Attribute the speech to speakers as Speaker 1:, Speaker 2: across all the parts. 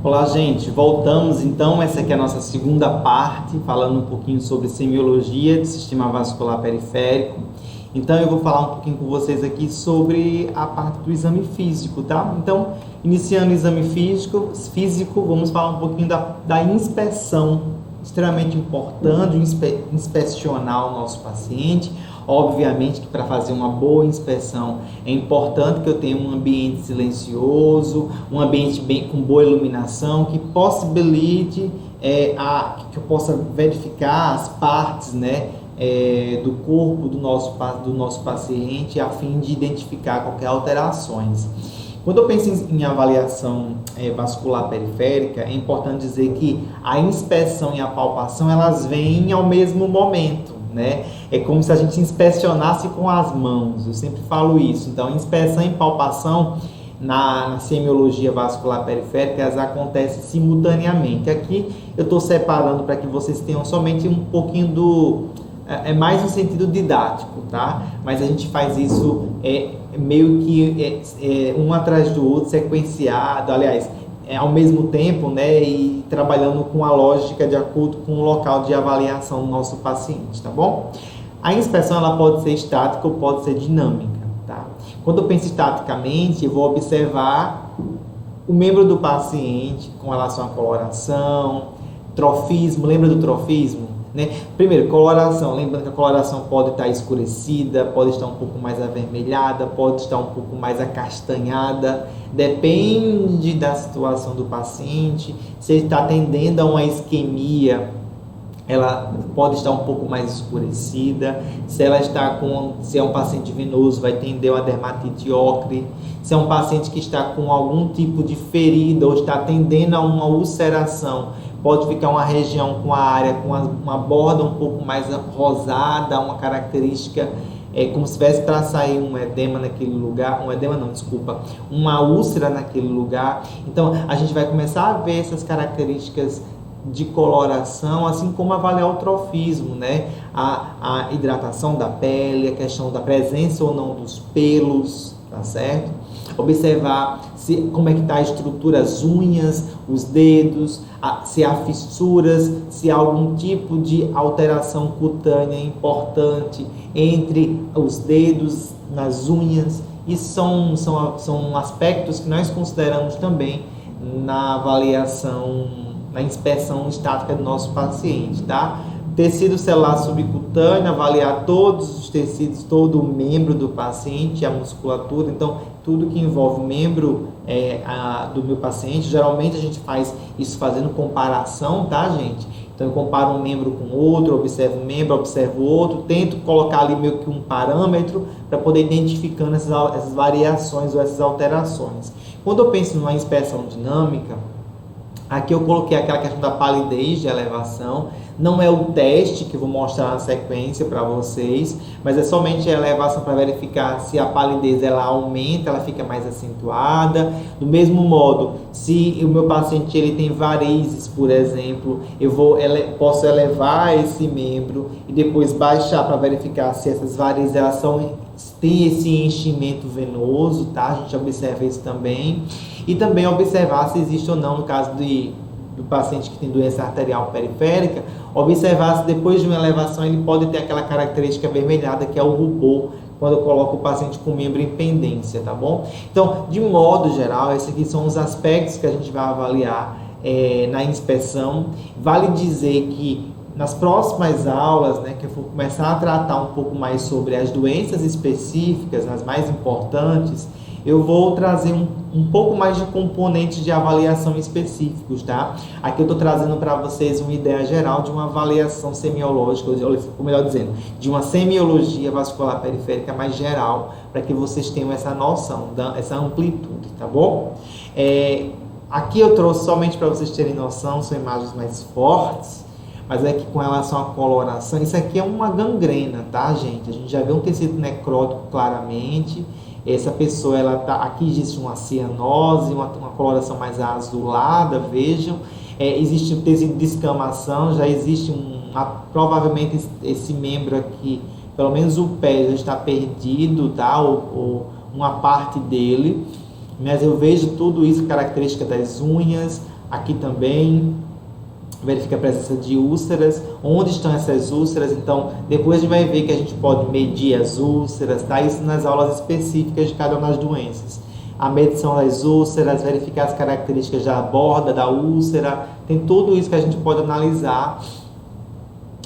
Speaker 1: Olá, gente. Voltamos então. Essa aqui é a nossa segunda parte, falando um pouquinho sobre semiologia do sistema vascular periférico. Então, eu vou falar um pouquinho com vocês aqui sobre a parte do exame físico, tá? Então, iniciando o exame físico, vamos falar um pouquinho da inspeção, extremamente importante, inspecionar o nosso paciente. Obviamente que para fazer uma boa inspeção é importante que eu tenha um ambiente silencioso, um ambiente com boa iluminação, que possibilite que eu possa verificar as partes, do corpo do nosso paciente, a fim de identificar qualquer alterações. Quando eu penso em avaliação vascular periférica, é importante dizer que a inspeção e a palpação elas vêm ao mesmo momento, né? É como se a gente inspecionasse com as mãos, eu sempre falo isso. Então, inspeção e palpação na semiologia vascular periférica elas acontecem simultaneamente. Aqui eu estou separando para que vocês tenham somente um pouquinho mais no sentido didático, tá? Mas a gente faz isso meio que um atrás do outro, sequenciado, aliás, ao mesmo tempo, né? E trabalhando com a lógica de acordo com o local de avaliação do nosso paciente, tá bom? A inspeção ela pode ser estática ou pode ser dinâmica, tá? Quando eu penso estaticamente, eu vou observar o membro do paciente com relação à coloração, trofismo, lembra do trofismo? Né? Primeiro, coloração, lembrando que a coloração pode estar escurecida, pode estar um pouco mais avermelhada, pode estar um pouco mais acastanhada, depende da situação do paciente. Se ele está tendendo a uma isquemia, ela pode estar um pouco mais escurecida. Se é um paciente venoso, vai tender a uma dermatite ocre. Se é um paciente que está com algum tipo de ferida ou está tendendo a uma ulceração, pode ficar uma região com a área com uma borda um pouco mais rosada, uma característica como se tivesse para sair um edema naquele lugar, uma úlcera naquele lugar. Então, a gente vai começar a ver essas características de coloração, assim como avaliar o trofismo, né? A hidratação da pele, a questão da presença ou não dos pelos, tá certo? Observar como é que está a estrutura, as unhas, os dedos, se há fissuras, se há algum tipo de alteração cutânea importante entre os dedos, nas unhas. Isso são aspectos que nós consideramos também na avaliação, na inspeção estática do nosso paciente, tá? Tecido celular subcutâneo, avaliar todos os tecidos, todo o membro do paciente, a musculatura. Então, tudo que envolve o membro do meu paciente, geralmente a gente faz isso fazendo comparação, tá, gente? Então, eu comparo um membro com outro, observo um membro, observo o outro, tento colocar ali meio que um parâmetro para poder identificando essas variações ou essas alterações. Quando eu penso numa inspeção dinâmica, aqui eu coloquei aquela questão da palidez de elevação. Não é o teste que eu vou mostrar na sequência para vocês, mas é somente a elevação para verificar se a palidez ela aumenta, ela fica mais acentuada. Do mesmo modo, se o meu paciente ele tem varizes, por exemplo, eu posso elevar esse membro e depois baixar para verificar se essas varizes elas têm esse enchimento venoso, tá? A gente observa isso também. E também observar se existe ou não, no caso do paciente que tem doença arterial periférica, observar se depois de uma elevação ele pode ter aquela característica avermelhada que é o rubor, quando eu coloco o paciente com membro em pendência, tá bom? Então, de modo geral, esses aqui são os aspectos que a gente vai avaliar na inspeção. Vale dizer que nas próximas aulas, que eu vou começar a tratar um pouco mais sobre as doenças específicas, as mais importantes, eu vou trazer um pouco mais de componentes de avaliação específicos, tá? Aqui eu estou trazendo para vocês uma ideia geral de uma avaliação semiológica, ou melhor dizendo, de uma semiologia vascular periférica mais geral, para que vocês tenham essa noção, essa amplitude, tá bom? Aqui eu trouxe somente para vocês terem noção, são imagens mais fortes, mas é que com relação à coloração, isso aqui é uma gangrena, tá, gente? A gente já vê um tecido necrótico claramente. Essa pessoa, aqui existe uma cianose, uma coloração mais azulada, vejam. Existe um tecido de escamação, já existe provavelmente esse membro aqui, pelo menos o pé já está perdido, tá? Ou uma parte dele. Mas eu vejo tudo isso, característica das unhas, Aqui também verifica a presença de úlceras, onde estão essas úlceras. Então, depois a gente vai ver que a gente pode medir as úlceras, tá? Isso nas aulas específicas de cada uma das doenças. A medição das úlceras, verificar as características da borda da úlcera, tem tudo isso que a gente pode analisar.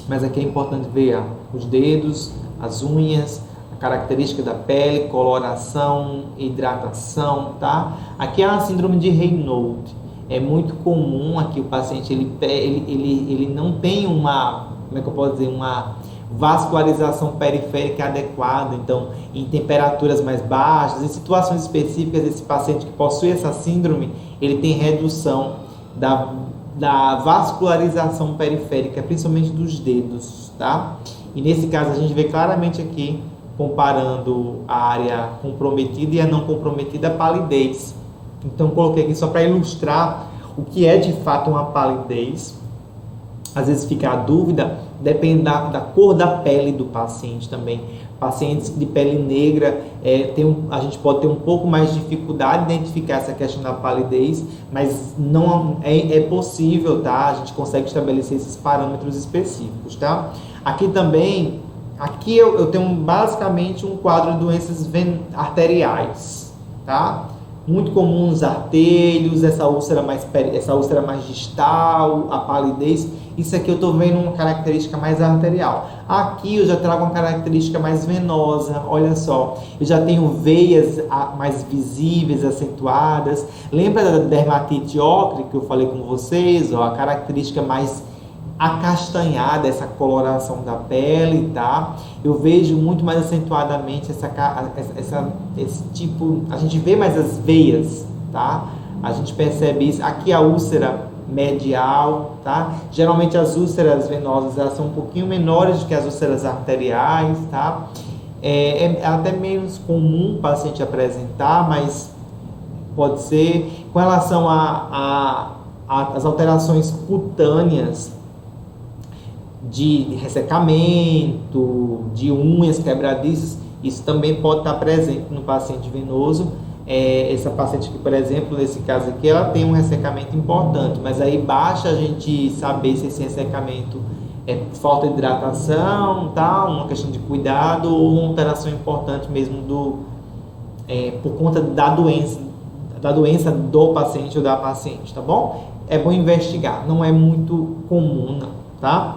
Speaker 1: Mas aqui é importante ver os dedos, as unhas, a característica da pele, coloração, hidratação, tá? Aqui é a síndrome de Raynaud. É muito comum aqui o paciente, ele não tem uma, como é que eu posso dizer, uma vascularização periférica adequada. Então, em temperaturas mais baixas, em situações específicas, esse paciente que possui essa síndrome, ele tem redução da vascularização periférica, principalmente dos dedos, tá? E nesse caso a gente vê claramente aqui, comparando a área comprometida e a não comprometida, a palidez. Então coloquei aqui só para ilustrar o que é de fato uma palidez. Às vezes fica a dúvida, depende da cor da pele do paciente também. Pacientes de pele negra, a gente pode ter um pouco mais de dificuldade de identificar essa questão da palidez, mas não é possível, tá? A gente consegue estabelecer esses parâmetros específicos, tá? Aqui também, eu tenho basicamente um quadro de doenças arteriais, tá? Muito comum nos artelhos, essa úlcera mais distal, a palidez. Isso aqui eu estou vendo uma característica mais arterial. Aqui eu já trago uma característica mais venosa, olha só. Eu já tenho veias mais visíveis, acentuadas. Lembra da dermatite ocre que eu falei com vocês? Ó, a característica mais acastanhada, essa coloração da pele, tá? Eu vejo muito mais acentuadamente esse tipo, a gente vê mais as veias, tá? A gente percebe isso. Aqui a úlcera medial, tá? Geralmente as úlceras venosas, elas são um pouquinho menores do que as úlceras arteriais, tá? É até menos comum o paciente apresentar, mas pode ser. Com relação às alterações cutâneas, de ressecamento, de unhas quebradiças, isso também pode estar presente no paciente venoso. Essa paciente aqui, por exemplo, nesse caso aqui, ela tem um ressecamento importante, mas aí basta a gente saber se esse ressecamento é falta de hidratação, tá? Uma questão de cuidado ou uma alteração importante mesmo por conta da doença do paciente ou da paciente, tá bom? É bom investigar, não é muito comum, não, tá?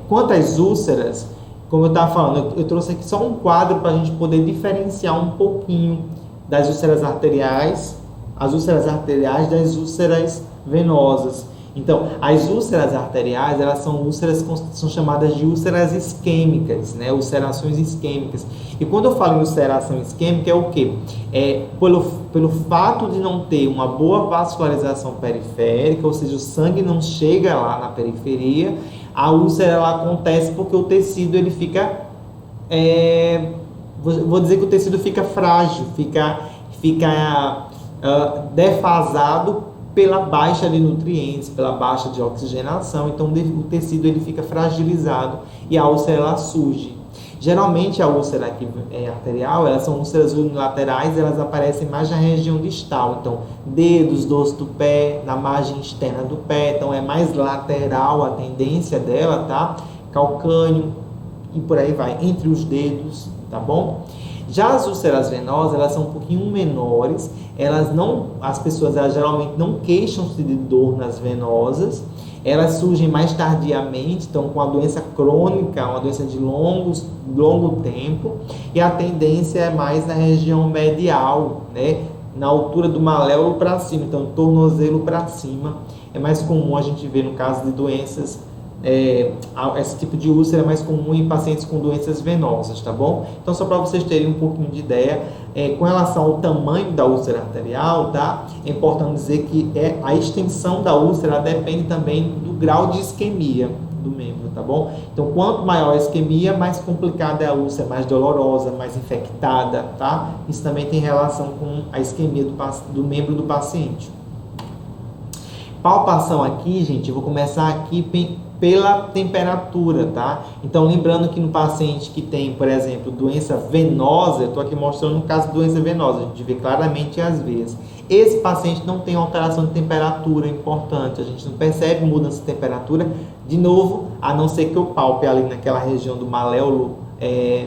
Speaker 1: Quanto às úlceras, como eu estava falando, eu trouxe aqui só um quadro para a gente poder diferenciar um pouquinho das úlceras arteriais, das úlceras venosas. Então, as úlceras arteriais, elas são úlceras que são chamadas de úlceras isquêmicas, né? Ulcerações isquêmicas. E quando eu falo em ulceração isquêmica, é o quê? Pelo fato de não ter uma boa vascularização periférica, ou seja, o sangue não chega lá na periferia, a úlcera ela acontece porque o tecido ele fica, vou dizer que o tecido fica frágil, fica defasado pela baixa de nutrientes, pela baixa de oxigenação. Então o tecido ele fica fragilizado e a úlcera ela surge. Geralmente a úlcera arterial, elas são úlceras unilaterais, elas aparecem mais na região distal, então dedos, dorso do pé, na margem externa do pé, então é mais lateral a tendência dela, tá? Calcâneo e por aí vai, entre os dedos, tá bom? Já as úlceras venosas, elas são um pouquinho menores, as pessoas geralmente não queixam-se de dor nas venosas, elas surgem mais tardiamente, então com a doença crônica, uma doença de longo tempo, e a tendência é mais na região medial, né? Na altura do maléolo para cima, então tornozelo para cima. É mais comum a gente ver no caso de doenças, esse tipo de úlcera é mais comum em pacientes com doenças venosas, tá bom? Então só para vocês terem um pouquinho de ideia, com relação ao tamanho da úlcera arterial, tá? É importante dizer que a extensão da úlcera depende também do grau de isquemia do membro, tá bom? Então quanto maior a isquemia, mais complicada é a úlcera, mais dolorosa, mais infectada, tá? Isso também tem relação com a isquemia do membro do paciente. Palpação aqui, gente, eu vou começar aqui pela temperatura, tá? Então, lembrando que no paciente que tem, por exemplo, doença venosa, eu estou aqui mostrando no caso de doença venosa, a gente vê claramente as veias. esse paciente não tem alteração de temperatura importante, a gente não percebe mudança de temperatura, de novo, a não ser que eu palpe ali naquela região do maléolo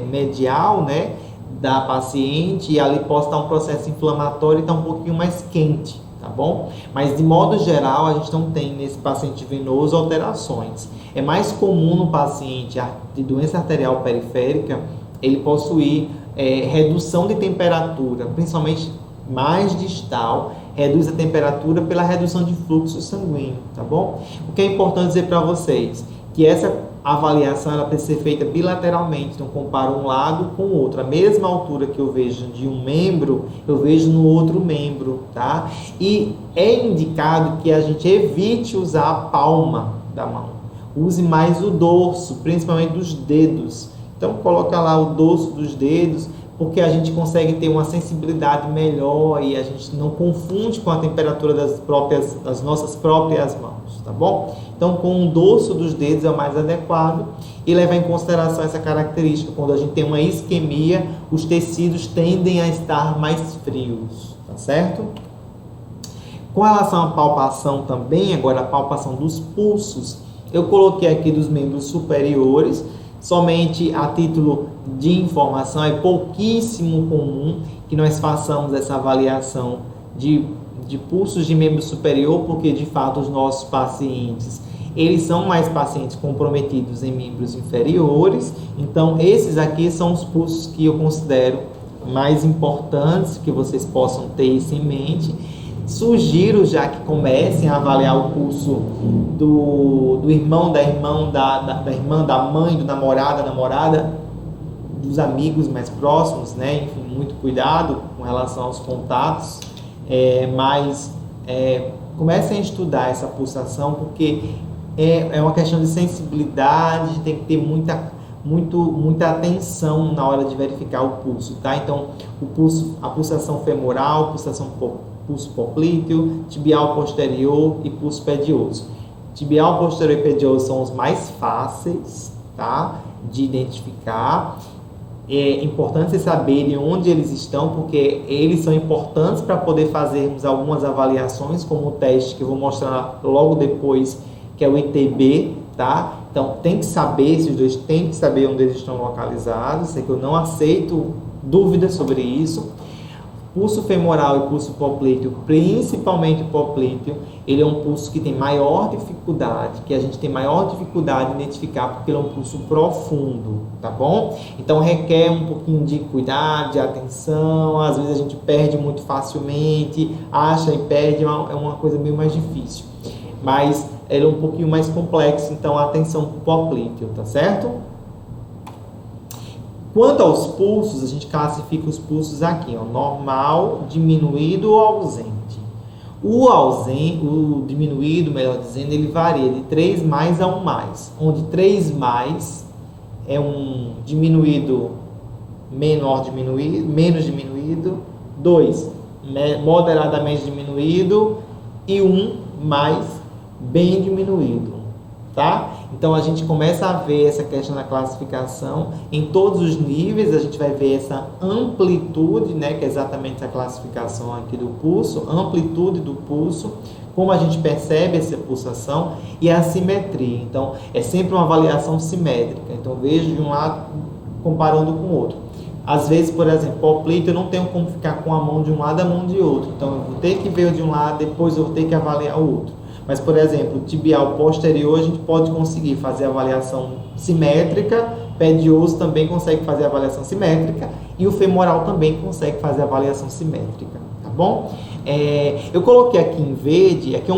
Speaker 1: medial, né, da paciente, e ali possa estar um processo inflamatório e estar um pouquinho mais quente, tá bom? Mas de modo geral, a gente não tem nesse paciente venoso alterações. É mais comum no paciente de doença arterial periférica ele possuir redução de temperatura, principalmente mais distal, reduz a temperatura pela redução de fluxo sanguíneo, tá bom? O que é importante dizer para vocês, que essa avaliação ela precisa ser feita bilateralmente, então compara um lado com o outro, a mesma altura que eu vejo de um membro, eu vejo no outro membro, tá? E é indicado que a gente evite usar a palma da mão, use mais o dorso, principalmente dos dedos. Então coloca lá o dorso dos dedos, porque a gente consegue ter uma sensibilidade melhor e a gente não confunde com a temperatura das nossas próprias mãos, tá bom? Então, com o dorso dos dedos é o mais adequado e levar em consideração essa característica. Quando a gente tem uma isquemia, os tecidos tendem a estar mais frios, tá certo? Com relação à palpação também, agora a palpação dos pulsos, eu coloquei aqui dos membros superiores, somente a título de informação, é pouquíssimo comum que nós façamos essa avaliação de pulsos de membro superior, porque de fato os nossos pacientes, eles são mais pacientes comprometidos em membros inferiores, então esses aqui são os pulsos que eu considero mais importantes, que vocês possam ter isso em mente. Sugiro já que comecem a avaliar o pulso do irmão, da irmã, da irmã, da mãe, do namorado, da namorada, dos amigos mais próximos, né? Enfim, muito cuidado com relação aos contatos, mas comecem a estudar essa pulsação, porque é uma questão de sensibilidade, tem que ter muita atenção na hora de verificar o pulso, tá? Então, a pulsação femoral, pulso poplíteo, tibial posterior e pulso pedioso. Tibial posterior e pedioso são os mais fáceis, tá, de identificar. É importante vocês saberem onde eles estão, porque eles são importantes para poder fazermos algumas avaliações, como o teste que eu vou mostrar logo depois, que é o ITB, tá? Então, tem que saber, esses dois tem que saber onde eles estão localizados. Sei que eu não aceito dúvidas sobre isso. Pulso femoral e pulso poplíteo, principalmente o poplíteo, ele é um pulso que tem maior dificuldade, que a gente tem maior dificuldade em identificar, porque ele é um pulso profundo, tá bom? Então requer um pouquinho de cuidado, de atenção, às vezes a gente perde muito facilmente, acha e perde, é uma coisa meio mais difícil. Mas ele é um pouquinho mais complexo, então atenção para o poplíteo, tá certo? Quanto aos pulsos, a gente classifica os pulsos aqui, ó, normal, diminuído ou ausente. O diminuído, melhor dizendo, ele varia de 3 mais a 1 mais, onde 3 mais é um diminuído menos diminuído, 2 moderadamente diminuído e 1 mais bem diminuído, tá? Então, a gente começa a ver essa questão da classificação em todos os níveis, a gente vai ver essa amplitude, né, que é exatamente a classificação aqui do pulso, amplitude do pulso, como a gente percebe essa pulsação e a simetria. Então, é sempre uma avaliação simétrica. Então, vejo de um lado comparando com o outro. Às vezes, por exemplo, poplíteo, eu não tenho como ficar com a mão de um lado e a mão de outro. Então, eu vou ter que ver o de um lado, depois eu vou ter que avaliar o outro. Mas, por exemplo, o tibial posterior, a gente pode conseguir fazer a avaliação simétrica, pedioso também consegue fazer a avaliação simétrica e o femoral também consegue fazer a avaliação simétrica, tá bom? Eu coloquei aqui em verde, aqui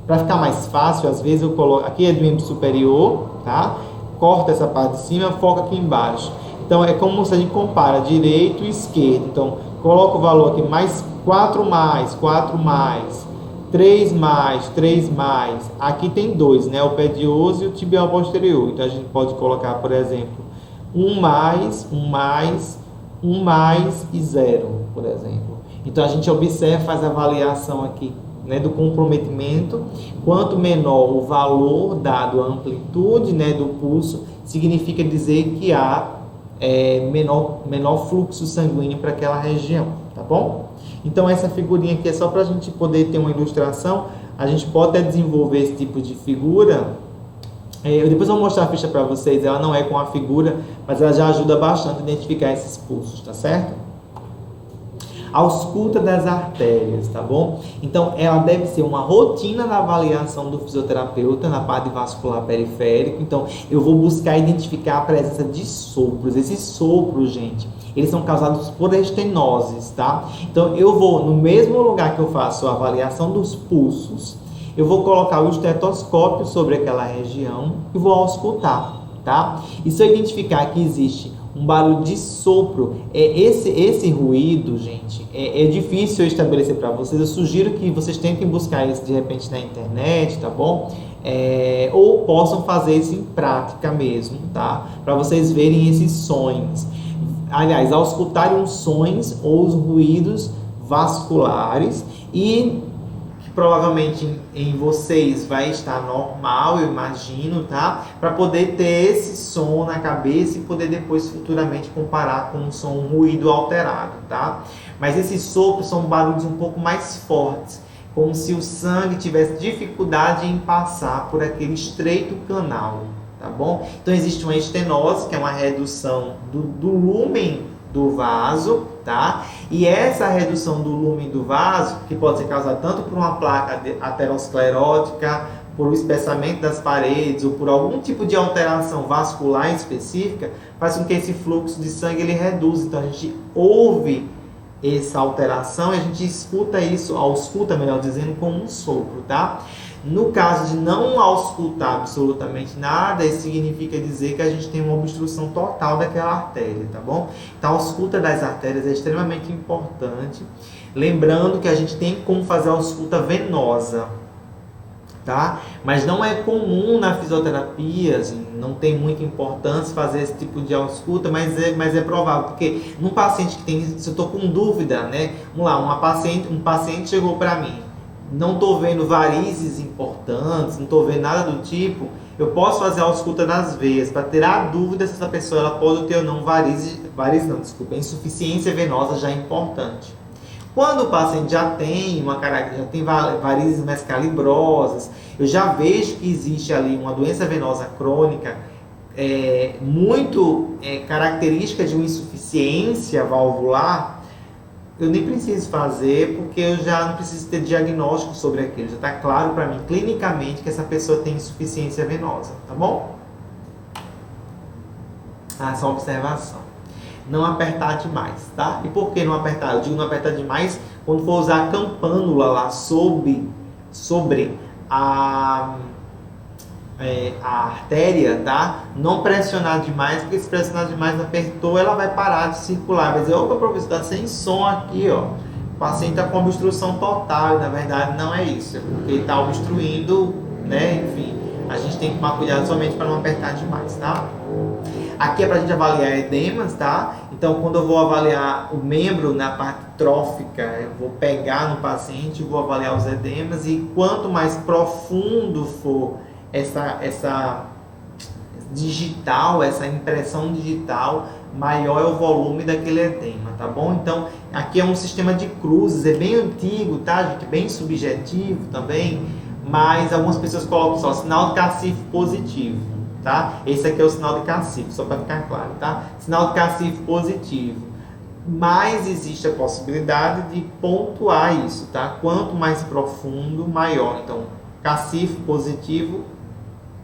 Speaker 1: para ficar mais fácil, às vezes eu coloco, aqui é do membro superior, tá? Corta essa parte de cima, foca aqui embaixo. Então, é como se a gente compara direito e esquerdo. Então, coloca o valor aqui, mais 4 mais, 4 mais, 3 mais, 3 mais, aqui tem 2, né? O pedioso e o tibial posterior. Então, a gente pode colocar, por exemplo, 1 mais, 1 mais, 1 mais e 0, por exemplo. Então, a gente observa, faz a avaliação aqui, né, do comprometimento. Quanto menor o valor dado a amplitude, né, do pulso, significa dizer que há menor fluxo sanguíneo para aquela região, tá bom? Então essa figurinha aqui é só para a gente poder ter uma ilustração. A gente pode até desenvolver esse tipo de figura. Eu depois vou mostrar a ficha para vocês. Ela não é com a figura, mas ela já ajuda bastante a identificar esses pulsos, tá certo? Ausculta das artérias, tá bom? Então, ela deve ser uma rotina na avaliação do fisioterapeuta na parte vascular periférica. Então, eu vou buscar identificar a presença de sopros. Esses sopros, gente, eles são causados por estenoses, tá? Então, eu vou, no mesmo lugar que eu faço a avaliação dos pulsos, eu vou colocar o estetoscópio sobre aquela região e vou auscultar, tá? E se eu identificar que existe um barulho de sopro, esse ruído, gente, é difícil eu estabelecer para vocês. Eu sugiro que vocês tentem buscar isso de repente na internet, tá bom? Ou possam fazer isso em prática mesmo, tá? Para vocês verem esses sons. Aliás, auscultarem os sons ou os ruídos vasculares, e provavelmente em vocês vai estar normal, eu imagino, tá? Para poder ter esse som na cabeça e poder depois futuramente comparar com um ruído alterado, tá? Mas esses sopros são barulhos um pouco mais fortes, como se o sangue tivesse dificuldade em passar por aquele estreito canal, tá bom? Então existe uma estenose, que é uma redução do lúmen do vaso, tá? E essa redução do lúmen do vaso, que pode ser causada tanto por uma placa aterosclerótica, por um espessamento das paredes ou por algum tipo de alteração vascular específica, faz com que esse fluxo de sangue ele reduza. Então a gente ouve essa alteração e a gente ausculta, melhor dizendo, com um sopro, tá? No caso de não auscultar absolutamente nada, isso significa dizer que a gente tem uma obstrução total daquela artéria, tá bom? Então, a ausculta das artérias é extremamente importante. Lembrando que a gente tem como fazer a ausculta venosa, tá? Mas não é comum na fisioterapia, assim, não tem muita importância fazer esse tipo de ausculta, mas é provável, porque num paciente que tem, se eu estou com dúvida, né? Vamos lá, um paciente chegou para mim, não estou vendo varizes importantes, não estou vendo nada do tipo, eu posso fazer a ausculta nas veias para tirar dúvida se essa pessoa ela pode ter ou não insuficiência venosa já é importante. Quando o paciente já tem varizes mais calibrosas, eu já vejo que existe ali uma doença venosa crônica muito característica de uma insuficiência valvular, eu nem preciso fazer, porque eu já não preciso ter diagnóstico sobre aquilo. Já está claro para mim, clinicamente, que essa pessoa tem insuficiência venosa, tá bom? Só uma observação. Não apertar demais, tá? E por que não apertar? Eu digo não apertar demais quando for usar a campanula lá sobre a artéria, tá? Não pressionar demais, porque se pressionar demais, apertou, ela vai parar de circular. Vai dizer, opa, professor, está sem som aqui, ó. O paciente está com obstrução total, e na verdade não é isso, é porque ele está obstruindo, né? Enfim, a gente tem que tomar cuidado somente para não apertar demais, tá? Aqui é para a gente avaliar edemas, tá? Então, quando eu vou avaliar o membro na parte trófica, eu vou pegar no paciente e vou avaliar os edemas, e quanto mais profundo for essa digital, essa impressão digital, maior é o volume daquele edema, tá bom? Então, aqui é um sistema de cruzes, é bem antigo, tá, gente? Bem subjetivo também, mas algumas pessoas colocam só sinal de cacifo positivo, tá? Esse aqui é o sinal de cacifo, só para ficar claro, tá? Sinal de cacifo positivo. Mas existe a possibilidade de pontuar isso, tá? Quanto mais profundo, maior. Então, cacifo positivo,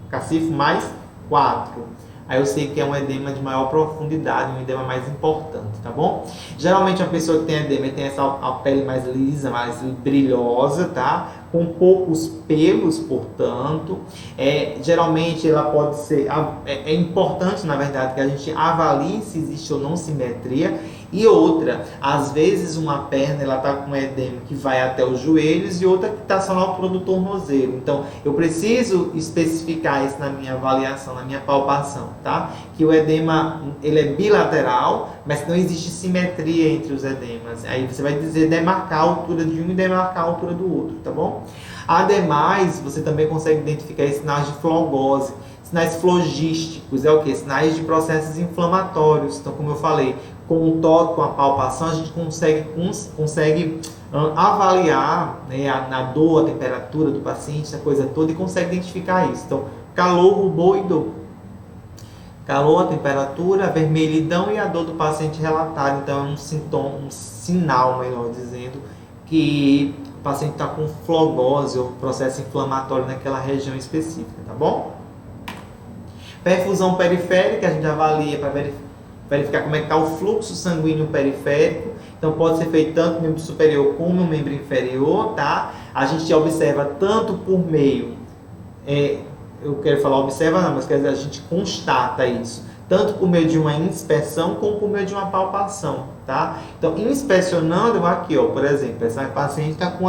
Speaker 1: cacifo mais 4. Aí eu sei que é um edema de maior profundidade, um edema mais importante, tá bom? Geralmente a pessoa que tem edema tem a pele mais lisa, mais brilhosa, tá? Com poucos pelos, portanto. Geralmente ela pode ser... É importante, na verdade, que a gente avalie se existe ou não simetria. E outra, às vezes uma perna ela está com edema que vai até os joelhos e outra que está só na altura do tornozelo. Então, eu preciso especificar isso na minha avaliação, na minha palpação, tá? Que o edema, ele é bilateral, mas não existe simetria entre os edemas. Aí você vai dizer demarcar a altura de um e demarcar a altura do outro, tá bom? Ademais, você também consegue identificar sinais de flogose. Sinais flogísticos é o quê? Sinais de processos inflamatórios. Então, como eu falei, com o toque, com a palpação, a gente consegue avaliar, né, a dor, a temperatura do paciente, a coisa toda, e consegue identificar isso. Então, calor, rubor e dor. Calor, a temperatura, a vermelhidão e a dor do paciente relatada. Então, é um sintoma, um sinal, melhor dizendo, que o paciente está com flogose ou processo inflamatório naquela região específica, tá bom? Perfusão periférica, a gente avalia para verificar como é que está o fluxo sanguíneo periférico. Então, pode ser feito tanto no membro superior como no membro inferior, tá? A gente observa tanto por meio, eu quero falar observa não, mas quer dizer, a gente constata isso, tanto por meio de uma inspeção como por meio de uma palpação, tá? Então, inspecionando aqui, ó, por exemplo, essa paciente está com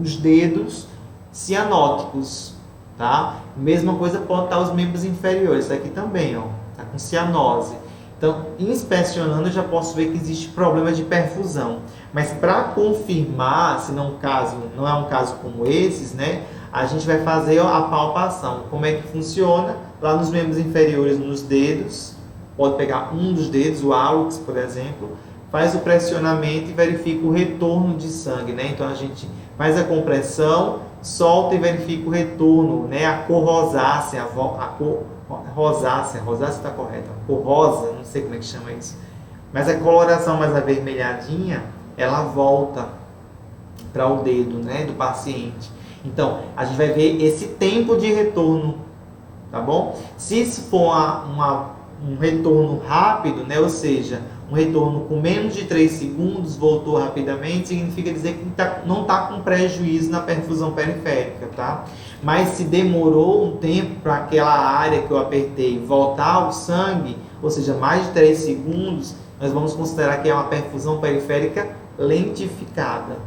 Speaker 1: os dedos cianóticos, tá? Mesma coisa pode estar os membros inferiores, isso aqui também, ó, tá com cianose. Então, inspecionando, eu já posso ver que existe problema de perfusão. Mas para confirmar, se não é um caso como esses, né, a gente vai fazer a palpação. Como é que funciona? Lá nos membros inferiores, nos dedos, pode pegar um dos dedos, o hálux, por exemplo, faz o pressionamento e verifica o retorno de sangue, né? Então, a gente faz a compressão, solta e verifica o retorno, né? A cor rosácea, rosácea está correta, cor rosa, não sei como é que chama isso, mas a coloração mais avermelhadinha, ela volta para o dedo, né, do paciente. Então, a gente vai ver esse tempo de retorno, tá bom? Se for um retorno rápido, né, ou seja, um retorno com menos de 3 segundos, voltou rapidamente, significa dizer que não está com prejuízo na perfusão periférica, tá? Mas se demorou um tempo para aquela área que eu apertei voltar o sangue, ou seja, mais de 3 segundos, nós vamos considerar que é uma perfusão periférica lentificada,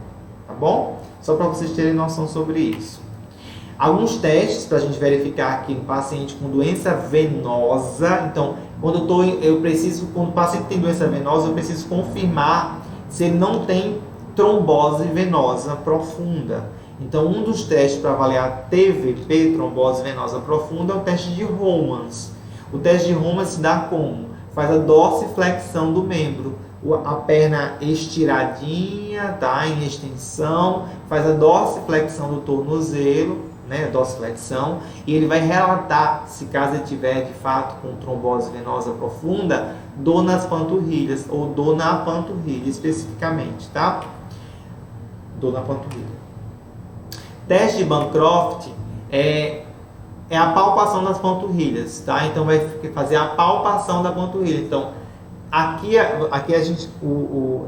Speaker 1: tá bom? Só para vocês terem noção sobre isso. Alguns testes para a gente verificar aqui no paciente com doença venosa. Então, quando o paciente tem doença venosa, eu preciso confirmar se ele não tem trombose venosa profunda. Então, um dos testes para avaliar TVP, trombose venosa profunda, é o teste de Romans. O teste de Romans se dá como? Faz a dorsiflexão do membro. A perna estiradinha, tá? Em extensão, faz a dorsiflexão do tornozelo, né, dorsiflexão, e ele vai relatar, se caso ele tiver de fato com trombose venosa profunda, dor nas panturrilhas, ou dor na panturrilha especificamente, tá? Dor na panturrilha. Teste de Bancroft é a palpação das panturrilhas, tá? Então vai fazer a palpação da panturrilha. Então, aqui a gente,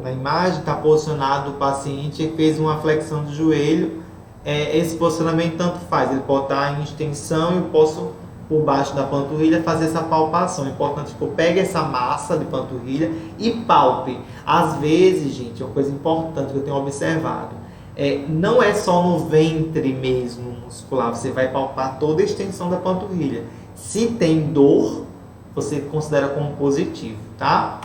Speaker 1: na imagem está posicionado o paciente que fez uma flexão de joelho. Esse posicionamento tanto faz, ele pode estar em extensão e eu posso, por baixo da panturrilha, fazer essa palpação. É importante que eu pegue essa massa de panturrilha e palpe. Às vezes, gente, é uma coisa importante que eu tenho observado, não é só no ventre mesmo muscular, você vai palpar toda a extensão da panturrilha. Se tem dor, você considera como positivo, tá?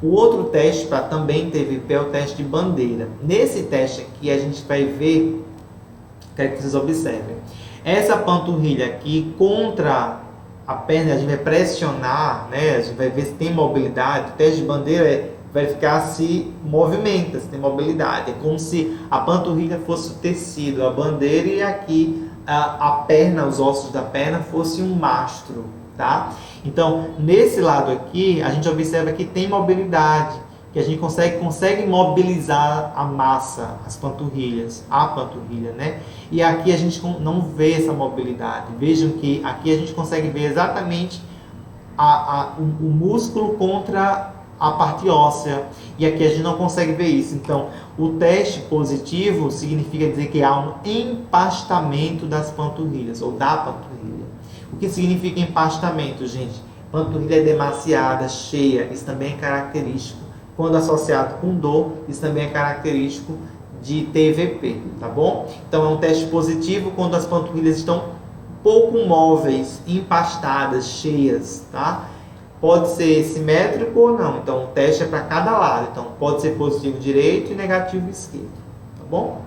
Speaker 1: O outro teste para também TVP é o teste de bandeira. Nesse teste aqui a gente vai ver, quero que vocês observem, essa panturrilha aqui contra a perna, a gente vai pressionar, né? A gente vai ver se tem mobilidade. O teste de bandeira é verificar se movimenta, se tem mobilidade. É como se a panturrilha fosse o tecido, a bandeira, e aqui a perna, os ossos da perna fosse um mastro, tá? Então, nesse lado aqui, a gente observa que tem mobilidade, que a gente consegue mobilizar a massa, as panturrilhas, a panturrilha, né? E aqui a gente não vê essa mobilidade. Vejam que aqui a gente consegue ver exatamente o músculo contra a parte óssea, e aqui a gente não consegue ver isso. Então, o teste positivo significa dizer que há um empastamento das panturrilhas, ou da panturrilha. O que significa empastamento, gente? Panturrilha demasiada, cheia, isso também é característico. Quando associado com dor, isso também é característico de TVP, tá bom? Então, é um teste positivo quando as panturrilhas estão pouco móveis, empastadas, cheias, tá? Pode ser simétrico ou não, então o teste é para cada lado. Então, pode ser positivo direito e negativo esquerdo, tá bom?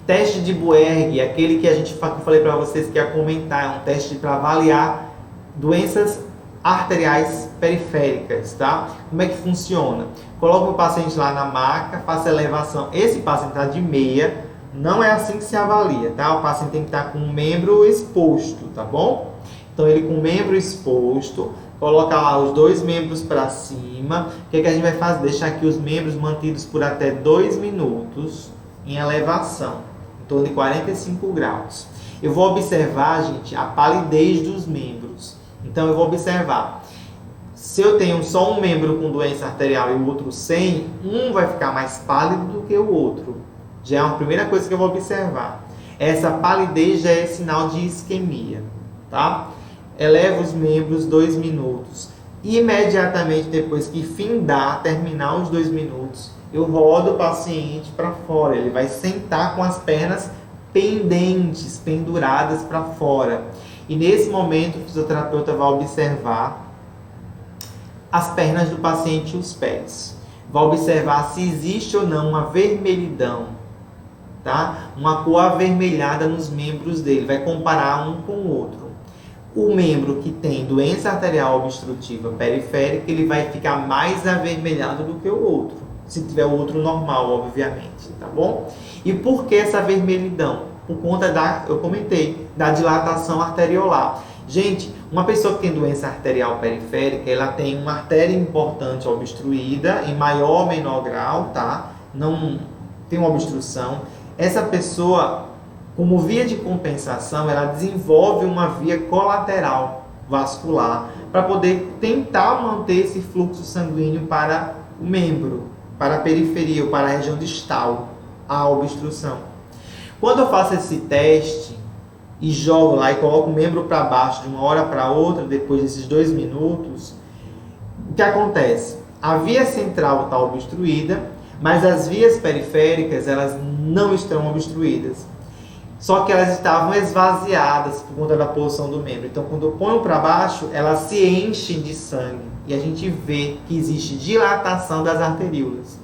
Speaker 1: Teste de Buerg, aquele que eu falei para vocês que ia comentar, é um teste para avaliar doenças arteriais periféricas, tá? Como é que funciona? Coloca o paciente lá na maca, faça a elevação. Esse paciente está de meia, não é assim que se avalia, tá? O paciente tem que estar com o membro exposto, tá bom? Então ele com o membro exposto, coloca lá os dois membros para cima. O que a gente vai fazer? Deixar aqui os membros mantidos por até 2 minutos em elevação, em torno de 45 graus. Eu vou observar, gente, a palidez dos membros. Então eu vou observar. Se eu tenho só um membro com doença arterial e o outro sem, um vai ficar mais pálido do que o outro. Já é uma primeira coisa que eu vou observar. Essa palidez já é sinal de isquemia, tá? Eleva os membros 2 minutos. Imediatamente depois que terminar os 2 minutos, eu rodo o paciente para fora. Ele vai sentar com as pernas pendentes, penduradas para fora. E nesse momento o fisioterapeuta vai observar as pernas do paciente e os pés. Vai observar se existe ou não uma vermelhidão, tá? Uma cor avermelhada nos membros dele. Vai comparar um com o outro. O membro que tem doença arterial obstrutiva periférica, ele vai ficar mais avermelhado do que o outro. Se tiver o outro normal, obviamente, tá bom? E por que essa vermelhidão? Por conta eu comentei, da dilatação arteriolar. Gente, uma pessoa que tem doença arterial periférica, ela tem uma artéria importante obstruída, em maior ou menor grau, tá? Não tem uma obstrução. Essa pessoa, como via de compensação, ela desenvolve uma via colateral vascular para poder tentar manter esse fluxo sanguíneo para o membro, para a periferia ou para a região distal, a obstrução. Quando eu faço esse teste e jogo lá e coloco o membro para baixo de uma hora para outra, depois desses 2 minutos, o que acontece? A via central está obstruída, mas as vias periféricas elas não estão obstruídas. Só que elas estavam esvaziadas por conta da posição do membro. Então, quando eu ponho para baixo, elas se enchem de sangue. E a gente vê que existe dilatação das arteríolas.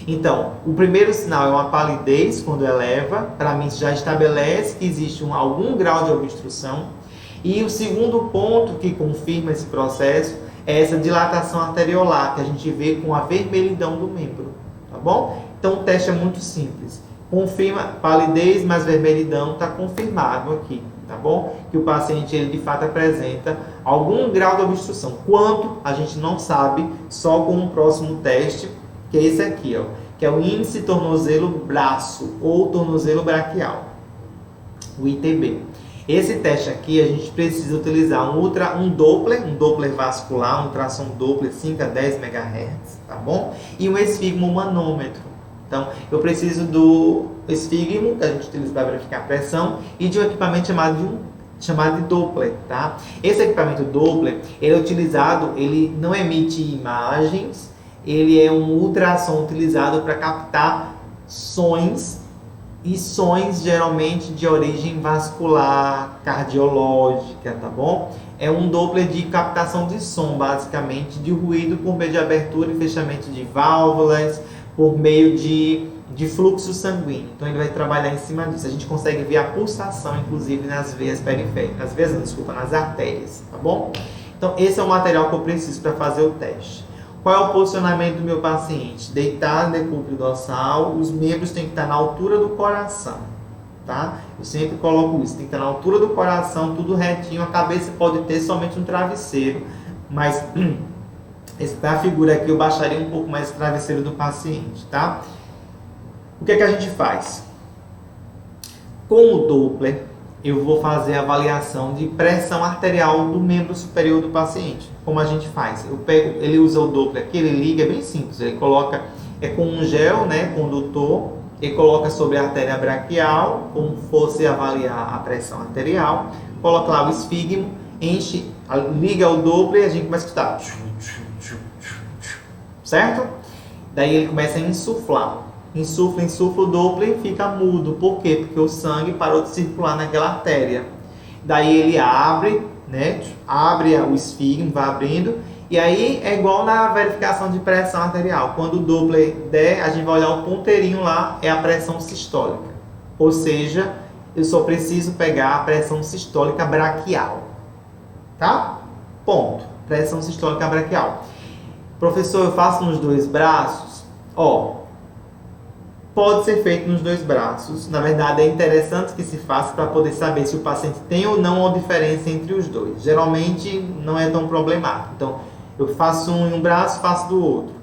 Speaker 1: Então, o primeiro sinal é uma palidez quando eleva. Para mim, já estabelece que existe algum grau de obstrução. E o segundo ponto que confirma esse processo é essa dilatação arteriolar, que a gente vê com a vermelhidão do membro. Tá bom? Então, o teste é muito simples. Confirma palidez mais vermelhidão, está confirmado aqui, tá bom? Que o paciente, ele de fato apresenta algum grau de obstrução. Quanto, a gente não sabe, só com um próximo teste, que é esse aqui, ó, que é o índice tornozelo-braço ou tornozelo braquial, o ITB. Esse teste aqui, a gente precisa utilizar um Doppler vascular, um ultrassom Doppler 5 a 10 MHz, tá bom? E um esfigmomanômetro. Então, eu preciso do esfigmo, que a gente utiliza para verificar a pressão, e de um equipamento chamado de Doppler, tá? Esse equipamento Doppler, ele é utilizado, ele não emite imagens, ele é um ultrassom utilizado para captar sons, e sons geralmente de origem vascular, cardiológica, tá bom? É um Doppler de captação de som, basicamente, de ruído por meio de abertura e fechamento de válvulas, por meio de fluxo sanguíneo. Então ele vai trabalhar em cima disso. A gente consegue ver a pulsação, inclusive, nas veias periféricas. Nas artérias, tá bom? Então esse é o material que eu preciso para fazer o teste. Qual é o posicionamento do meu paciente? Deitado, decúbito dorsal, os membros têm que estar na altura do coração, tá? Eu sempre coloco isso, tem que estar na altura do coração, tudo retinho, a cabeça pode ter somente um travesseiro, mas a figura aqui eu baixaria um pouco mais o travesseiro do paciente, tá? O que é que a gente faz? Com o Doppler, eu vou fazer a avaliação de pressão arterial do membro superior do paciente. Como a gente faz? Ele usa o Doppler aqui, ele liga, é bem simples. Ele coloca, com um gel, né, condutor, ele coloca sobre a artéria braquial, como fosse avaliar a pressão arterial, coloca lá o esfigmo, enche, liga o Doppler e a gente começa a escutar. Certo? Daí ele começa a insuflar. Insufla o Doppler e fica mudo. Por quê? Porque o sangue parou de circular naquela artéria. Daí ele abre, né? Abre o esfigmo, vai abrindo. E aí é igual na verificação de pressão arterial. Quando o Doppler der, a gente vai olhar o ponteirinho lá, é a pressão sistólica. Ou seja, eu só preciso pegar a pressão sistólica braquial. Tá? Ponto. pressão sistólica braquial. Professor, eu faço nos dois braços? Pode ser feito nos dois braços. Na verdade, é interessante que se faça para poder saber se o paciente tem ou não uma diferença entre os dois. Geralmente, não é tão problemático. Então, eu faço um em um braço, faço do outro.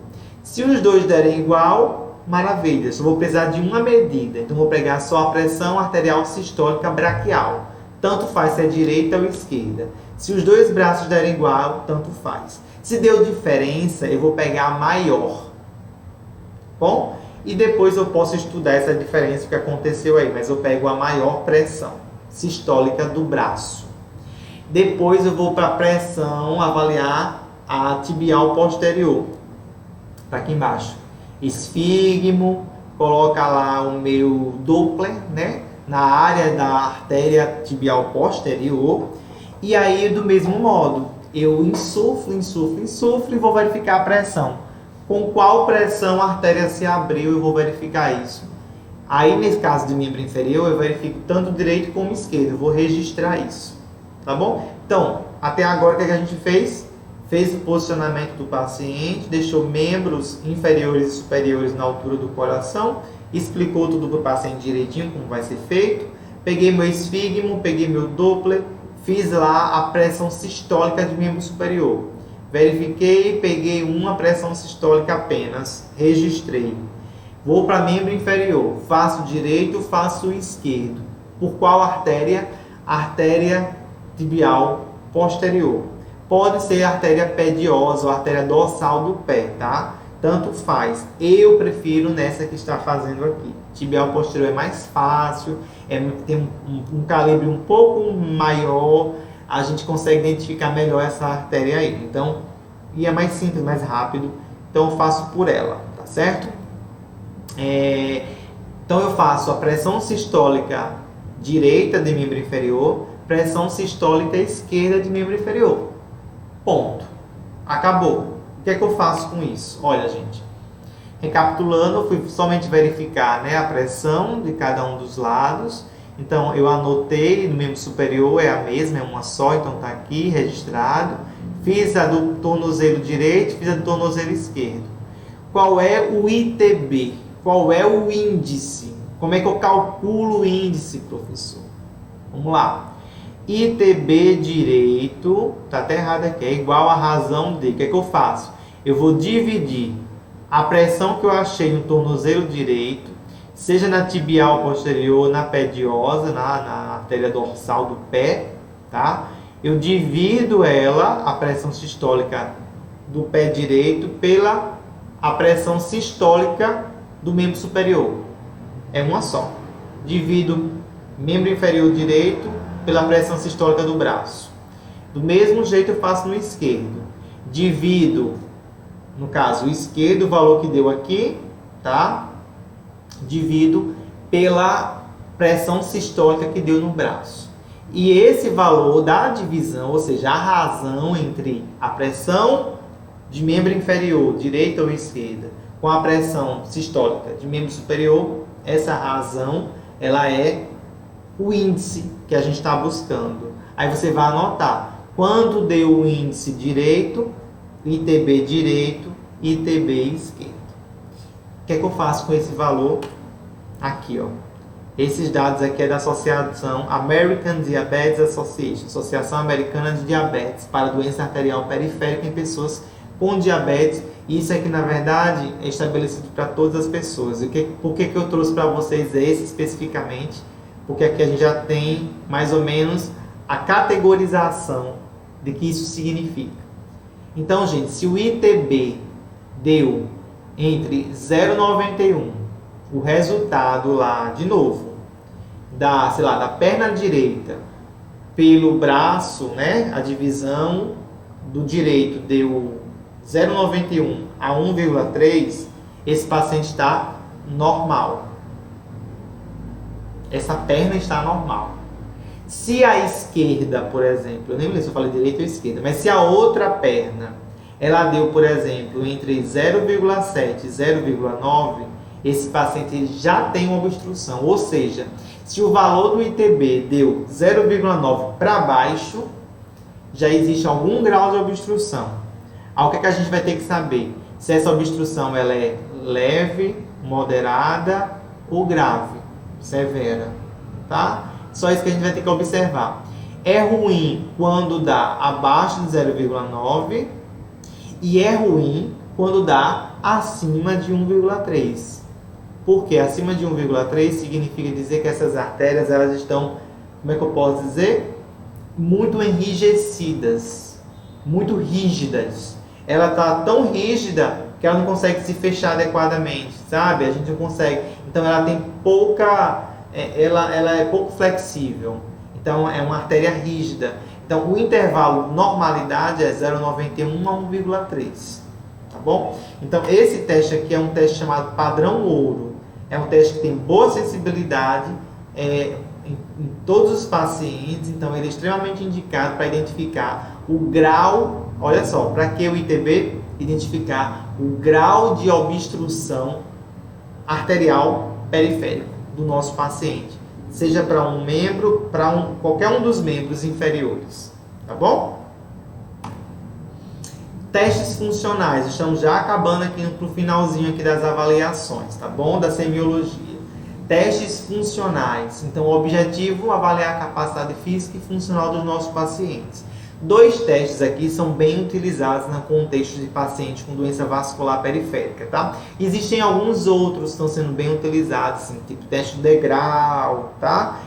Speaker 1: Se os dois derem igual, maravilha. Só vou precisar de uma medida. Então, vou pegar só a pressão arterial sistólica braquial. Tanto faz se é direita ou esquerda. Se os dois braços derem igual, tanto faz. Se deu diferença, eu vou pegar a maior. Bom? E depois eu posso estudar essa diferença que aconteceu aí, mas eu pego a maior pressão sistólica do braço. Depois eu vou para a pressão avaliar a tibial posterior. Está aqui embaixo. Esfigmo, coloca lá o meu Doppler, né? Na área da artéria tibial posterior. E aí, do mesmo modo, eu insuflo e vou verificar a pressão. Com qual pressão a artéria se abriu, eu vou verificar isso. Aí, nesse caso de membro inferior, eu verifico tanto direito como esquerdo. Eu vou registrar isso. Tá bom? Então, até agora, o que a gente fez? Fez o posicionamento do paciente, deixou membros inferiores e superiores na altura do coração, explicou tudo para o paciente direitinho, como vai ser feito. Peguei meu esfigmo, peguei meu Doppler, fiz lá a pressão sistólica de membro superior. Verifiquei, peguei uma pressão sistólica apenas, registrei. Vou para membro inferior, faço direito, faço esquerdo. Por qual artéria? Artéria tibial posterior. Pode ser artéria pediosa ou artéria dorsal do pé, tá? Tanto faz. Eu prefiro nessa que está fazendo aqui. Tibial posterior é mais fácil, tem um calibre um pouco maior, a gente consegue identificar melhor essa artéria aí. Então, e é mais simples, mais rápido. Então, eu faço por ela, tá certo? Então, eu faço a pressão sistólica direita de membro inferior, pressão sistólica esquerda de membro inferior. Ponto. Acabou. O que é que eu faço com isso? Olha, gente. Recapitulando, eu fui somente verificar, né, a pressão de cada um dos lados. Então, eu anotei, no membro superior é a mesma, é uma só, então está aqui registrado. Fiz a do tornozelo direito, fiz a do tornozelo esquerdo. Qual é o ITB? Qual é o índice? Como é que eu calculo o índice, professor? Vamos lá. ITB direito, tá até errado aqui, é igual a razão de. O que é que eu faço? Eu vou dividir a pressão que eu achei no tornozelo direito, seja na tibial posterior, na pediosa, na artéria dorsal do pé, tá? Eu divido ela, a pressão sistólica do pé direito, pela a pressão sistólica do membro superior. É uma só. Divido membro inferior direito pela pressão sistólica do braço. Do mesmo jeito eu faço no esquerdo. Divido, no caso, o esquerdo, o valor que deu aqui, tá? Divido pela pressão sistólica que deu no braço. E esse valor da divisão, ou seja, a razão entre a pressão de membro inferior, direita ou esquerda, com a pressão sistólica de membro superior, essa razão, ela é o índice que a gente está buscando. Aí você vai anotar quando deu o índice direito, ITB direito, ITB esquerdo. O que é que eu faço com esse valor? Aqui, ó. Esses dados aqui é da Associação American Diabetes Association, Associação Americana de Diabetes para Doença Arterial Periférica em pessoas com diabetes. Isso aqui, na verdade, é estabelecido para todas as pessoas. Por que eu trouxe para vocês esse especificamente? Porque aqui a gente já tem mais ou menos a categorização de que isso significa. Então, gente, se o ITB deu entre 0,91, o resultado lá, de novo, da perna direita pelo braço, né, a divisão do direito deu 0,91 a 1,3, esse paciente está normal. Essa perna está normal. Se a esquerda, por exemplo, eu nem lembro se eu falei direita ou esquerda, mas se a outra perna, ela deu, por exemplo, entre 0,7 e 0,9, esse paciente já tem uma obstrução. Ou seja, se o valor do ITB deu 0,9 para baixo, já existe algum grau de obstrução. Aí o que a gente vai ter que saber? Se essa obstrução ela é leve, moderada ou grave, severa, tá? Só isso que a gente vai ter que observar. É ruim quando dá abaixo de 0,9 e é ruim quando dá acima de 1,3. Porque acima de 1,3 significa dizer que essas artérias elas estão, como é que eu posso dizer? Muito enrijecidas, muito rígidas. Ela está tão rígida que ela não consegue se fechar adequadamente, sabe? A gente não consegue. Então ela tem pouca, ela é pouco flexível. Então é uma artéria rígida. Então o intervalo normalidade é 0,91 a 1,3, tá bom? Então esse teste aqui é um teste chamado padrão ouro. É um teste que tem boa sensibilidade em todos os pacientes. Então ele é extremamente indicado para identificar o grau. Olha só, para que o ITB? Identificar o grau de obstrução arterial periférico do nosso paciente, seja para um membro, qualquer um dos membros inferiores, tá bom? Testes funcionais, estamos já acabando aqui pro finalzinho aqui das avaliações, tá bom? Da semiologia. Testes funcionais, então o objetivo é avaliar a capacidade física e funcional dos nossos pacientes. 2 testes aqui são bem utilizados no contexto de pacientes com doença vascular periférica, tá? Existem alguns outros que estão sendo bem utilizados, assim, tipo teste de degrau, tá?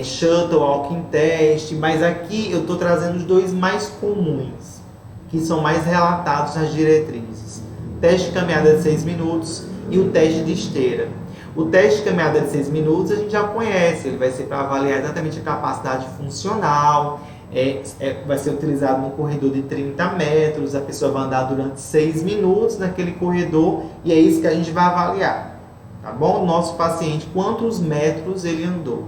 Speaker 1: Shuttle Walking Test, mas aqui eu estou trazendo os 2 mais comuns, que são mais relatados nas diretrizes. Teste de caminhada de 6 minutos e o teste de esteira. O teste de caminhada de 6 minutos a gente já conhece, ele vai ser para avaliar exatamente a capacidade funcional. Vai ser utilizado num corredor de 30 metros, a pessoa vai andar durante 6 minutos naquele corredor e é isso que a gente vai avaliar, tá bom? O nosso paciente, quantos metros ele andou.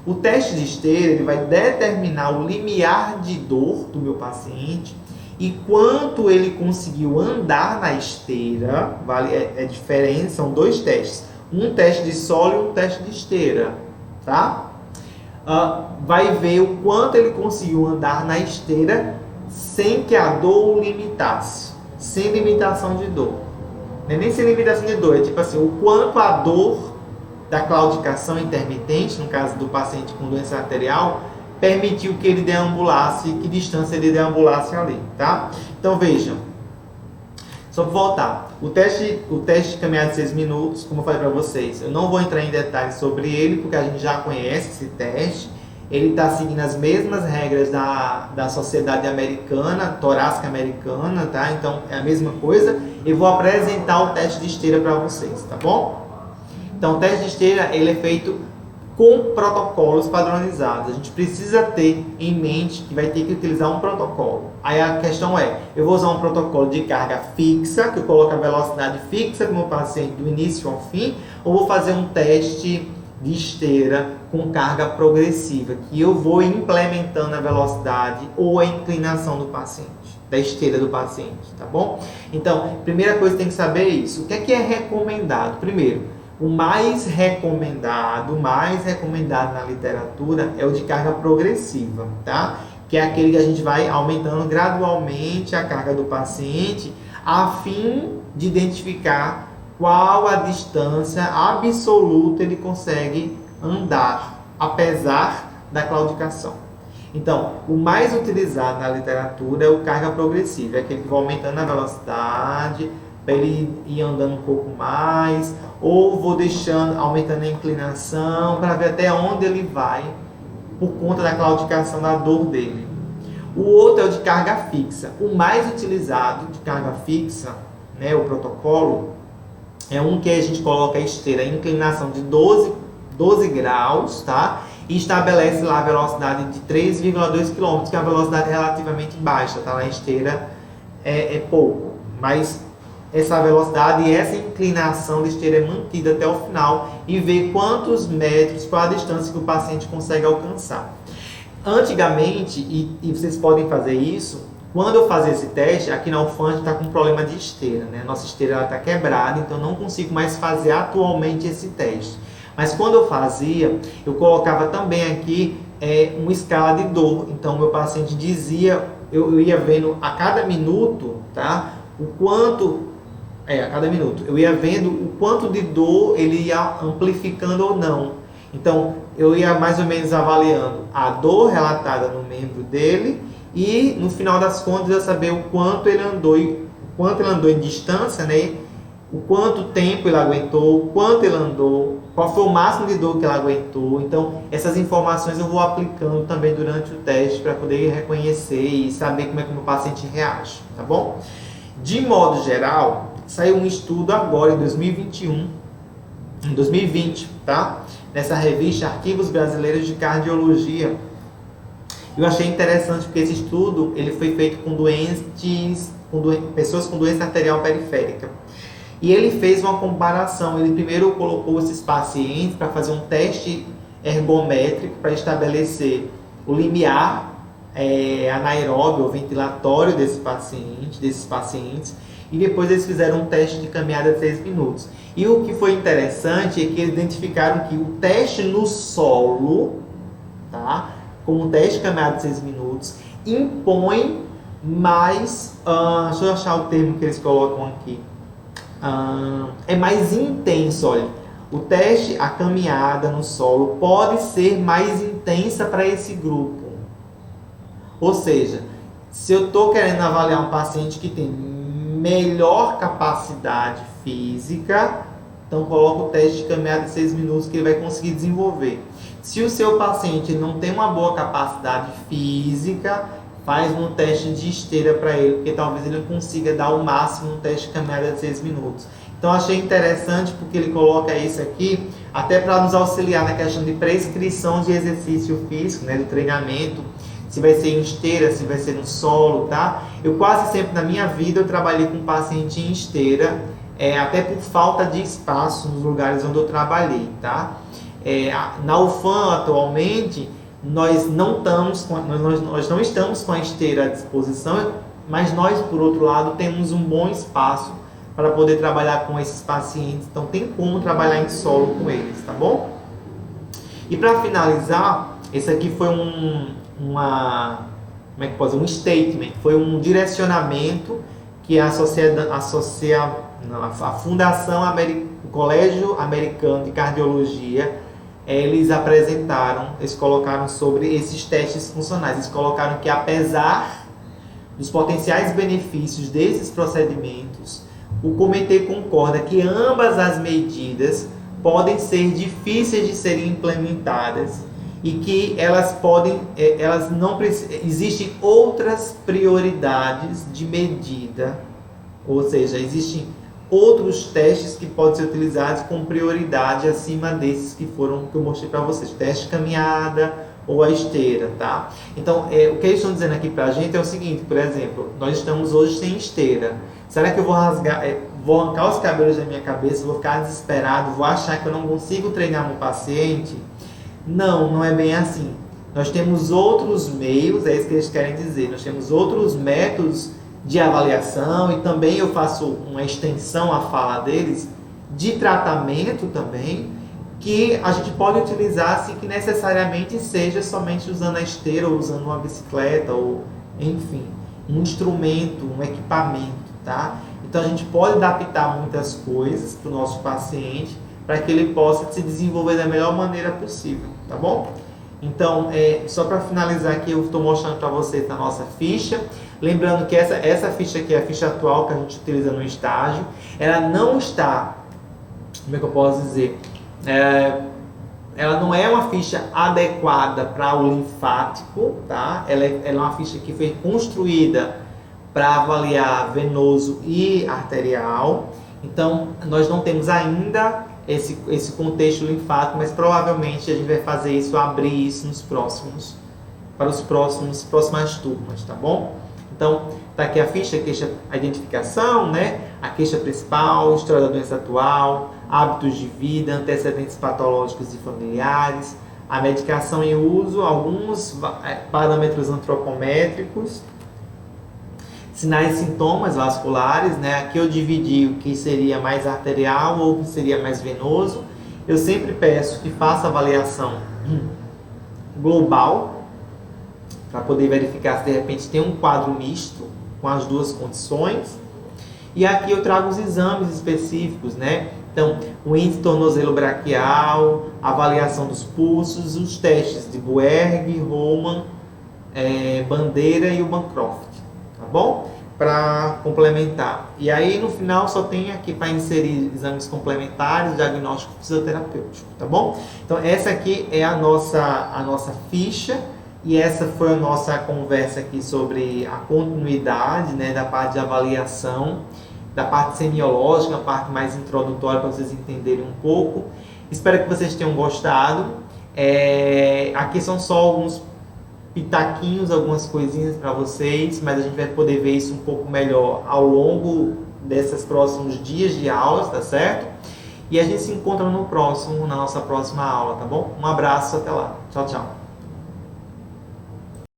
Speaker 1: O teste de esteira ele vai determinar o limiar de dor do meu paciente e quanto ele conseguiu andar na esteira. É diferente, são 2 testes, um teste de solo e um teste de esteira, tá? Vai ver o quanto ele conseguiu andar na esteira sem que a dor o limitasse, sem limitação de dor. Não é nem sem limitação de dor, é tipo assim, o quanto a dor da claudicação intermitente, no caso do paciente com doença arterial, permitiu que ele deambulasse, que distância ele deambulasse ali, tá? Então vejam, só para voltar, o teste de caminhada de 6 minutos, como eu falei para vocês, eu não vou entrar em detalhes sobre ele, porque a gente já conhece esse teste. Ele está seguindo as mesmas regras da Sociedade Americana, Torácica Americana, tá? Então é a mesma coisa. Eu vou apresentar o teste de esteira para vocês, tá bom? Então o teste de esteira ele é feito com protocolos padronizados. A gente precisa ter em mente que vai ter que utilizar um protocolo. Aí a questão é, eu vou usar um protocolo de carga fixa, que eu coloco a velocidade fixa do meu paciente do início ao fim, ou vou fazer um teste de esteira com carga progressiva, que eu vou implementando a velocidade ou a inclinação do paciente, da esteira do paciente, tá bom? Então, primeira coisa que tem que saber é isso. O que é recomendado? Primeiro, o mais recomendado na literatura é o de carga progressiva, tá? Que é aquele que a gente vai aumentando gradualmente a carga do paciente a fim de identificar qual a distância absoluta ele consegue andar, apesar da claudicação. Então, o mais utilizado na literatura é o carga progressiva, é aquele que vai aumentando a velocidade para ele ir andando um pouco mais, ou vou deixando, aumentando a inclinação para ver até onde ele vai por conta da claudicação da dor dele. O outro é o de carga fixa. O mais utilizado de carga fixa, né, o protocolo, é um que a gente coloca a esteira em inclinação de 12 graus, tá? E estabelece lá a velocidade de 3,2 km, que é uma velocidade relativamente baixa, tá? Na esteira é pouco, mas essa velocidade e essa inclinação de esteira é mantida até o final e ver quantos metros, qual a distância que o paciente consegue alcançar. Antigamente, e vocês podem fazer isso, quando eu fazia esse teste, aqui na UFAM a gente está com um problema de esteira, né? Nossa esteira está quebrada, então não consigo mais fazer atualmente esse teste. Mas quando eu fazia, eu colocava também aqui uma escala de dor. Então, meu paciente dizia, eu ia vendo a cada minuto, tá? O quanto, a cada minuto, eu ia vendo o quanto de dor ele ia amplificando ou não. Então, eu ia mais ou menos avaliando a dor relatada no membro dele e, no final das contas, eu saber o quanto ele andou, em distância, né? O quanto tempo ele aguentou, o quanto ele andou, qual foi o máximo de dor que ele aguentou. Então, essas informações eu vou aplicando também durante o teste para poder reconhecer e saber como é que o meu paciente reage, tá bom? De modo geral, saiu um estudo agora em 2020, tá? Nessa revista Arquivos Brasileiros de Cardiologia. Eu achei interessante porque esse estudo ele foi feito com pessoas com doença arterial periférica. E ele fez uma comparação. Ele primeiro colocou esses pacientes para fazer um teste ergométrico para estabelecer o limiar anaeróbio ou ventilatório desses pacientes. E depois eles fizeram um teste de caminhada de 6 minutos. E o que foi interessante é que eles identificaram que o teste no solo, tá? Como um teste de caminhada de 6 minutos, impõe mais... deixa eu achar o termo que eles colocam aqui. É mais intenso, olha. O teste, a caminhada no solo, pode ser mais intensa para esse grupo. Ou seja, se eu estou querendo avaliar um paciente que tem melhor capacidade física, então coloca o teste de caminhada de 6 minutos que ele vai conseguir desenvolver. Se o seu paciente não tem uma boa capacidade física, faz um teste de esteira para ele, porque talvez ele consiga dar o máximo no teste de caminhada de 6 minutos. Então achei interessante porque ele coloca isso aqui, até para nos auxiliar na questão de prescrição de exercício físico, né, do treinamento, se vai ser em esteira, se vai ser no solo, tá? Eu quase sempre na minha vida eu trabalhei com paciente em esteira, até por falta de espaço nos lugares onde eu trabalhei, tá? Na UFAM atualmente, nós não estamos com a esteira à disposição, mas nós, por outro lado, temos um bom espaço para poder trabalhar com esses pacientes. Então, tem como trabalhar em solo com eles, tá bom? E para finalizar, esse aqui foi um statement, foi um direcionamento que a Fundação o Colégio Americano de Cardiologia eles apresentaram, eles colocaram sobre esses testes funcionais. Eles colocaram que apesar dos potenciais benefícios desses procedimentos, o comitê concorda que ambas as medidas podem ser difíceis de serem implementadas e que existem outras prioridades de medida, ou seja, existem outros testes que podem ser utilizados com prioridade acima desses que eu mostrei para vocês, teste de caminhada ou a esteira, tá? Então, o que eles estão dizendo aqui para a gente é o seguinte, por exemplo, nós estamos hoje sem esteira. Será que eu vou arrancar os cabelos da minha cabeça, vou ficar desesperado, vou achar que eu não consigo treinar meu paciente? Não, não é bem assim. Nós temos outros meios, é isso que eles querem dizer, nós temos outros métodos de avaliação e também eu faço uma extensão à fala deles de tratamento também, que a gente pode utilizar sem que necessariamente seja somente usando a esteira ou usando uma bicicleta ou, enfim, um instrumento, um equipamento, tá? Então a gente pode adaptar muitas coisas para o nosso paciente para que ele possa se desenvolver da melhor maneira possível, tá bom? Então, só para finalizar aqui, eu estou mostrando para vocês a nossa ficha. Lembrando que essa ficha aqui é a ficha atual que a gente utiliza no estágio. Ela não está, como é que eu posso dizer? Ela não é uma ficha adequada para o linfático, tá? Ela é uma ficha que foi construída para avaliar venoso e arterial. Então, nós não temos ainda esse contexto linfático, mas provavelmente a gente vai fazer isso, abrir isso para as próximas turmas, tá bom? Então, tá aqui a ficha, a identificação, né? A queixa principal, história da doença atual, hábitos de vida, antecedentes patológicos e familiares, a medicação em uso, alguns parâmetros antropométricos, sinais e sintomas vasculares, né? Aqui eu dividi o que seria mais arterial ou o que seria mais venoso. Eu sempre peço que faça avaliação global, para poder verificar se de repente tem um quadro misto com as duas condições. E aqui eu trago os exames específicos, né? Então, o índice tornozelo braquial, a avaliação dos pulsos, os testes de Buerg, Roman, Bandeira e o Bancroft, tá bom? Para complementar. E aí no final só tem aqui para inserir exames complementares, diagnóstico fisioterapêutico, tá bom? Então essa aqui é a nossa ficha e essa foi a nossa conversa aqui sobre a continuidade, né, da parte de avaliação, da parte semiológica, a parte mais introdutória para vocês entenderem um pouco. Espero que vocês tenham gostado. Aqui são só alguns pitaquinhos, algumas coisinhas para vocês, mas a gente vai poder ver isso um pouco melhor ao longo desses próximos dias de aulas, tá certo? E a gente se encontra na nossa próxima aula, tá bom? Um abraço, até lá. Tchau, tchau.